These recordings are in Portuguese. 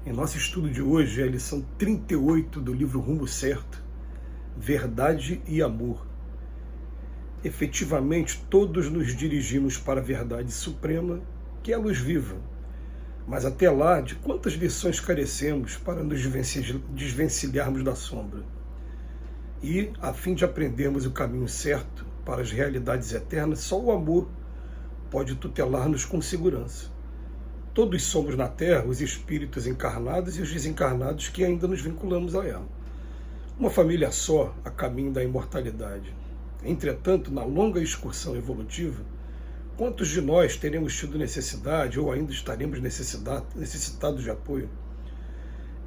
Em nosso estudo de hoje é a lição 38 do livro Rumo Certo, Verdade e Amor. Efetivamente, todos nos dirigimos para a verdade suprema, que é a luz viva. Mas até lá, de quantas lições carecemos para nos desvencilharmos da sombra? E, a fim de aprendermos o caminho certo para as realidades eternas, só o amor pode tutelar-nos com segurança. Todos somos na Terra os espíritos encarnados e os desencarnados que ainda nos vinculamos a ela. Uma família só a caminho da imortalidade. Entretanto, na longa excursão evolutiva, quantos de nós teremos tido necessidade ou ainda estaremos necessitados de apoio?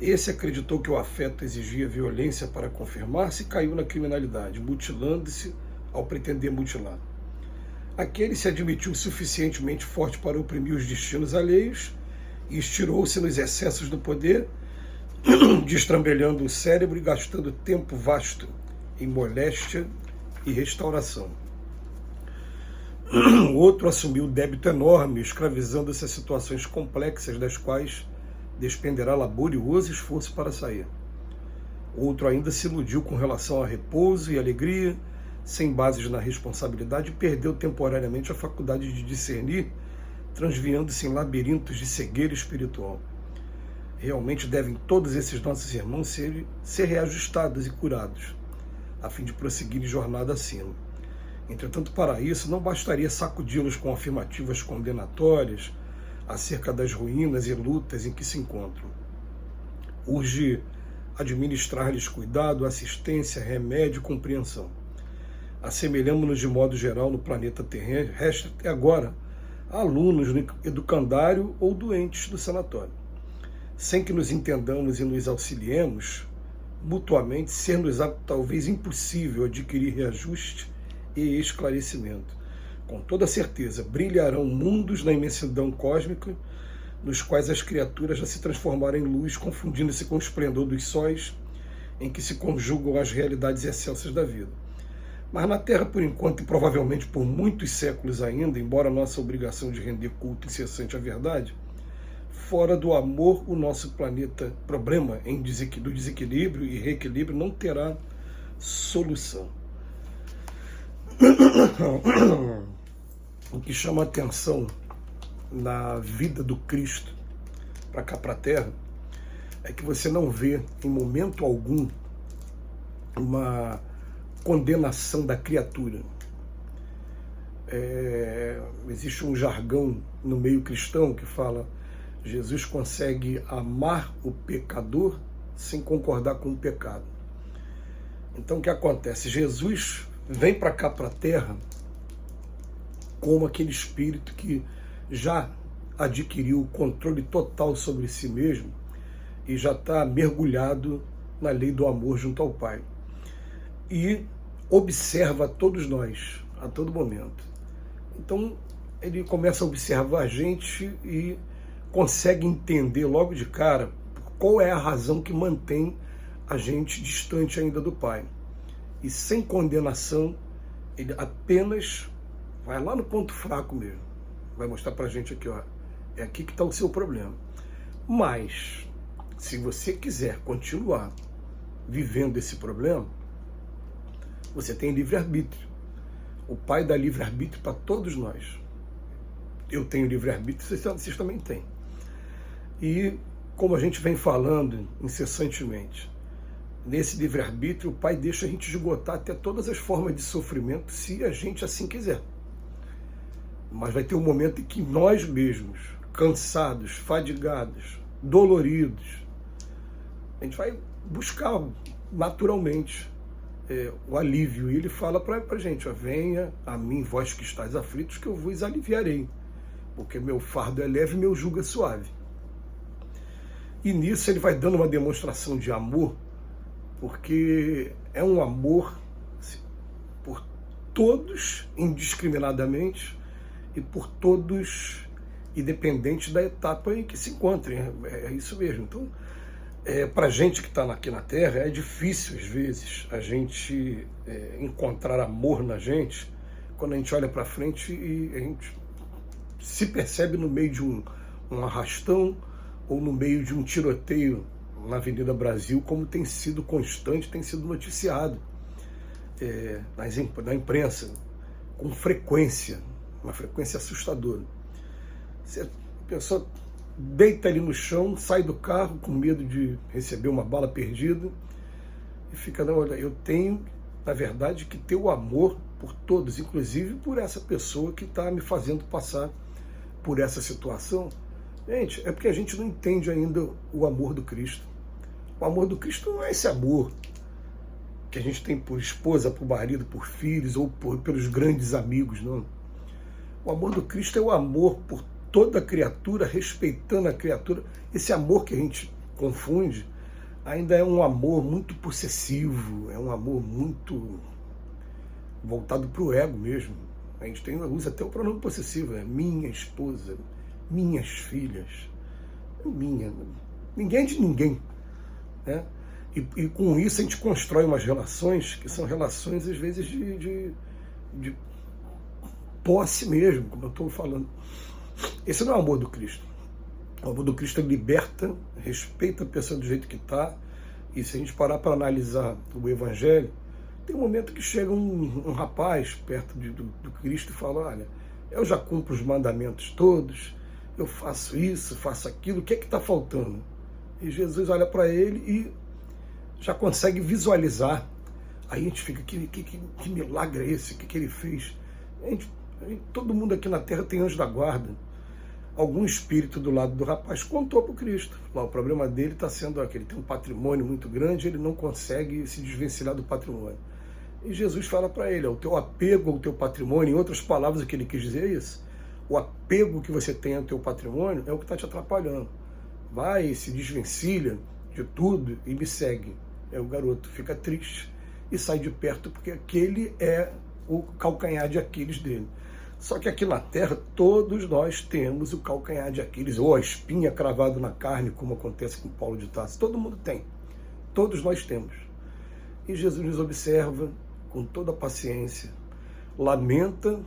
Esse acreditou que o afeto exigia violência para confirmar-se e caiu na criminalidade, mutilando-se ao pretender mutilar. Aquele se admitiu suficientemente forte para oprimir os destinos alheios e estirou-se nos excessos do poder, destrambelhando o cérebro e gastando tempo vasto em moléstia e restauração. O outro assumiu débito enorme, escravizando-se a situações complexas das quais despenderá laborioso esforço para sair. Outro ainda se iludiu com relação a repouso e alegria, sem bases na responsabilidade, perdeu temporariamente a faculdade de discernir, transviando-se em labirintos de cegueira espiritual. Realmente devem todos esses nossos irmãos ser reajustados e curados, a fim de prosseguirem jornada acima. Entretanto, para isso, não bastaria sacudi-los com afirmativas condenatórias acerca das ruínas e lutas em que se encontram. Urge administrar-lhes cuidado, assistência, remédio e compreensão. Assemelhamos-nos de modo geral no planeta terrestre até agora a alunos no educandário ou doentes do sanatório. Sem que nos entendamos e nos auxiliemos mutuamente, ser-nos talvez impossível adquirir reajuste e esclarecimento. Com toda certeza, brilharão mundos na imensidão cósmica, nos quais as criaturas já se transformaram em luz, confundindo-se com o esplendor dos sóis, em que se conjugam as realidades excelsas da vida. Mas na Terra, por enquanto, e provavelmente por muitos séculos ainda, embora a nossa obrigação de render culto incessante à verdade, fora do amor, o nosso planeta, problema do desequilíbrio e reequilíbrio, não terá solução. O que chama a atenção na vida do Cristo para cá, para a Terra, é que você não vê em momento algum uma condenação da criatura. Existe um jargão no meio cristão que fala: Jesus consegue amar o pecador sem concordar com o pecado. Então o que acontece? Jesus vem para cá, para a Terra, como aquele espírito que já adquiriu o controle total sobre si mesmo e já está mergulhado na lei do amor junto ao Pai. E observa todos nós, a todo momento. Então, ele começa a observar a gente e consegue entender logo de cara qual é a razão que mantém a gente distante ainda do Pai. E sem condenação, ele apenas vai lá no ponto fraco mesmo. Vai mostrar pra gente aqui, ó, é aqui que está o seu problema. Mas, se você quiser continuar vivendo esse problema, você tem livre-arbítrio. O Pai dá livre-arbítrio para todos nós. Eu tenho livre-arbítrio, vocês também têm. E, como a gente vem falando incessantemente, nesse livre-arbítrio, o Pai deixa a gente esgotar até todas as formas de sofrimento, se a gente assim quiser. Mas vai ter um momento em que nós mesmos, cansados, fadigados, doloridos, a gente vai buscar naturalmente o alívio. E ele fala para a gente: ó, venha a mim, vós que estáis aflitos, que eu vos aliviarei, porque meu fardo é leve e meu jugo é suave. E nisso ele vai dando uma demonstração de amor, porque é um amor por todos indiscriminadamente e por todos independente da etapa em que se encontrem. É isso mesmo. Então, para a gente que está aqui na Terra, é difícil às vezes a gente encontrar amor na gente quando a gente olha para frente e a gente se percebe no meio de um arrastão, ou no meio de um tiroteio na Avenida Brasil, como tem sido constante, tem sido noticiado na imprensa, com frequência, uma frequência assustadora. A pessoa deita ali no chão, sai do carro com medo de receber uma bala perdida e fica, não, olha, eu tenho, na verdade, que ter o amor por todos, inclusive por essa pessoa que está me fazendo passar por essa situação. Gente, é porque a gente não entende ainda o amor do Cristo. O amor do Cristo não é esse amor que a gente tem por esposa, por marido, por filhos ou pelos grandes amigos, não. O amor do Cristo é o amor por toda a criatura, respeitando a criatura. Esse amor que a gente confunde ainda é um amor muito possessivo, é um amor muito voltado para o ego mesmo. A gente usa até o pronome possessivo, minha esposa, minhas filhas, minha. Ninguém é de ninguém, né? E com isso a gente constrói umas relações que são relações, às vezes, de posse mesmo, como eu estou falando. Esse não é o amor do Cristo. O amor do Cristo liberta, respeita a pessoa do jeito que está. E se a gente parar para analisar o Evangelho, tem um momento que chega um rapaz perto do Cristo e fala, olha, eu já cumpro os mandamentos todos, eu faço isso, faço aquilo, o que é que está faltando? E Jesus olha para ele e já consegue visualizar. Aí a gente fica, que milagre é esse? O que ele fez? Todo mundo aqui na Terra tem anjo da guarda. Algum espírito do lado do rapaz contou para o Cristo. O problema dele está sendo que ele tem um patrimônio muito grande, ele não consegue se desvencilhar do patrimônio. E Jesus fala para ele, o teu apego ao teu patrimônio, em outras palavras o que ele quis dizer é isso, o apego que você tem ao teu patrimônio é o que está te atrapalhando. Vai, se desvencilha de tudo e me segue. O garoto fica triste e sai de perto, porque aquele é o calcanhar de Aquiles dele. Só que aqui na Terra, todos nós temos o calcanhar de Aquiles, ou a espinha cravada na carne, como acontece com Paulo de Tarso. Todo mundo tem. Todos nós temos. E Jesus nos observa com toda a paciência, lamenta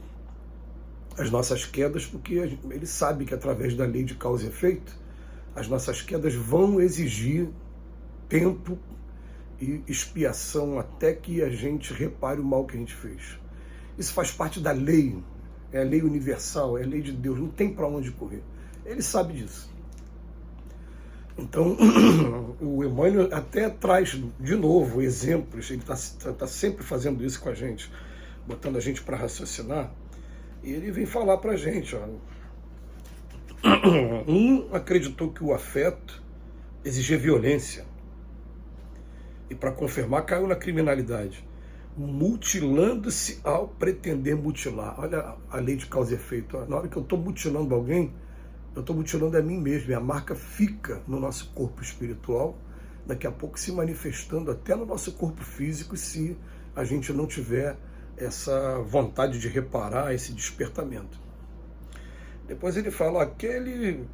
as nossas quedas, porque ele sabe que através da lei de causa e efeito, as nossas quedas vão exigir tempo e expiação até que a gente repare o mal que a gente fez. Isso faz parte da lei, é a lei universal, é a lei de Deus, não tem para onde correr. Ele sabe disso. Então, o Emmanuel até traz de novo exemplos, ele está sempre fazendo isso com a gente, botando a gente para raciocinar, e ele vem falar para a gente, acreditou que o afeto exigia violência, e para confirmar caiu na criminalidade, mutilando-se ao pretender mutilar. Olha a lei de causa e efeito. Na hora que eu estou mutilando alguém, eu estou mutilando a mim mesmo, e a marca fica no nosso corpo espiritual, daqui a pouco se manifestando até no nosso corpo físico, se a gente não tiver essa vontade de reparar, esse despertamento. Depois ele fala, aquele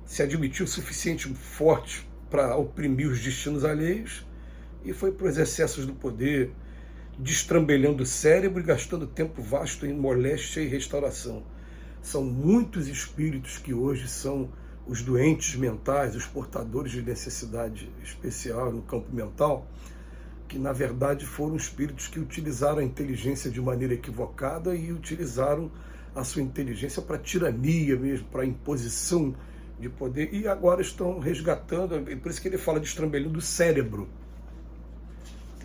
se admitiu suficiente forte para oprimir os destinos alheios e foi para os excessos do poder, destrambelhando o cérebro e gastando tempo vasto em moléstia e restauração. São muitos espíritos que hoje são os doentes mentais, os portadores de necessidade especial no campo mental, que na verdade foram espíritos que utilizaram a inteligência de maneira equivocada e utilizaram a sua inteligência para tirania mesmo, para imposição de poder, e agora estão resgatando, e por isso que ele fala de estrambelho do cérebro,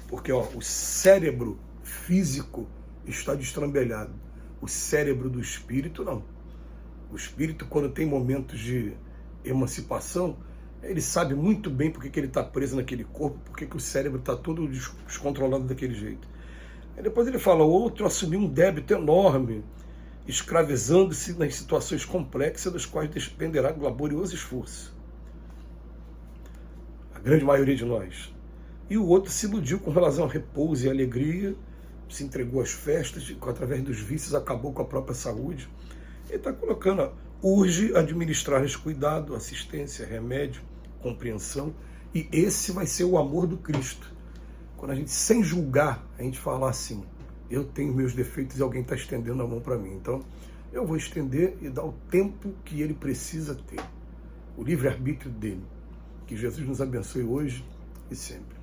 porque o cérebro físico está destrambelhado, o cérebro do espírito não. O espírito, quando tem momentos de emancipação, ele sabe muito bem porque que ele está preso naquele corpo, porque que o cérebro está todo descontrolado daquele jeito. Aí depois ele fala, o outro assumiu um débito enorme, escravizando-se nas situações complexas das quais dependerá do laborioso esforço. A grande maioria de nós. E o outro se iludiu com relação ao repouso e alegria, se entregou às festas, e através dos vícios acabou com a própria saúde. Ele está colocando, urge administrar-lhes cuidado, assistência, remédio, compreensão, e esse vai ser o amor do Cristo. Quando a gente, sem julgar, a gente falar assim, eu tenho meus defeitos e alguém está estendendo a mão para mim. Então, eu vou estender e dar o tempo que ele precisa ter. o livre-arbítrio dele. Que Jesus nos abençoe hoje e sempre.